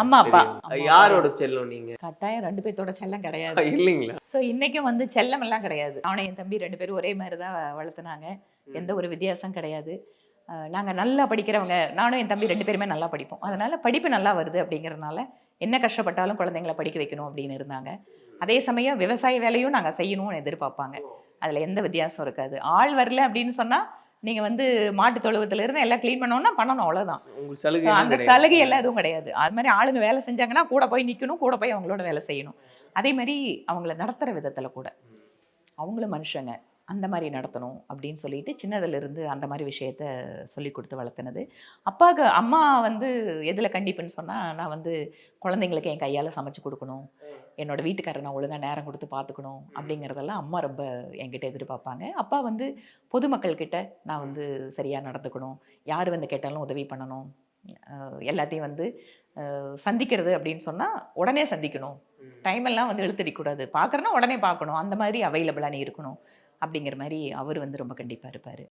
அம்மா அப்பா யாரோட செல்லம் நீங்க? கட்டாயம் 2 பேத்தோட செல்லம் கிடையாது. இல்லைங்களா? ஸோ இன்னைக்கும் வந்து செல்லம் எல்லாம் கிடையாது. அவனும் என் தம்பி 2 பேரும் ஒரே மாதிரி தான் வளர்த்துனாங்க. எந்த ஒரு வித்தியாசம் கிடையாது. நாங்க நல்லா படிக்கிறவங்க. நானும் என் தம்பி 2 பேருமே நல்லா படிப்போம். அதனால படிப்பு நல்லா வருது அப்படிங்கிறதுனால என்ன கஷ்டப்பட்டாலும் குழந்தைங்கள படிக்க வைக்கணும் அப்படின்னு இருந்தாங்க. அதே சமயம் விவசாய வேலையும் நாங்க செய்யணும்னு எதிர்பார்ப்பாங்க. அதுல எந்த வித்தியாசம் இருக்காது. ஆள் வரல அப்படின்னு சொன்னா நீங்க வந்து மாட்டு தொழுவத்துல இருந்து எல்லாம் கிளீன் பண்ணணும்னா பண்ணணும், அவ்வளவுதான். உங்களுக்கு So, சலுகை அந்த சலுகை எல்லாம் எதுவும் கிடையாது. அது மாதிரி ஆளுங்க வேலை செஞ்சாங்கன்னா கூட போய் நிக்கணும், கூட போய் அவங்களோட வேலை செய்யணும். அதே மாதிரி அவங்கள நடத்துற விதத்துல கூட அவங்களும் மனுஷங்க, அந்த மாதிரி நடத்தணும் அப்படின்னு சொல்லிட்டு சின்னதுல இருந்து அந்த மாதிரி விஷயத்த சொல்லி கொடுத்து வளர்த்துனது. அப்பாவுக்கு அம்மா வந்து எதுல கண்டிப்புன்னு சொன்னா, நான் வந்து குழந்தைங்களுக்கு என் கையால சமைச்சு கொடுக்கணும், என்னோட வீட்டுக்காரரை நான் ஒழுங்கா நேரம் கொடுத்து பார்த்துக்கணும் அப்படிங்கிறதெல்லாம் அம்மா ரொம்ப என்கிட்ட எதிர்பார்ப்பாங்க. அப்பா வந்து பொதுமக்கள் கிட்ட நான் வந்து சரியா நடந்துக்கணும், யார் வந்து கேட்டாலும் உதவி பண்ணணும், எல்லாத்தையும் வந்து சந்திக்கிறது அப்படின்னு சொன்னா உடனே சந்திக்கணும், டைம் எல்லாம் வந்து இழுத்தடிக்கூடாது, பார்க்கறனா உடனே பார்க்கணும், அந்த மாதிரி அவைலபிளா நீ இருக்கணும் அப்படிங்கிற மாதிரி அவர் வந்து ரொம்ப கண்டிப்பா இருப்பாரு.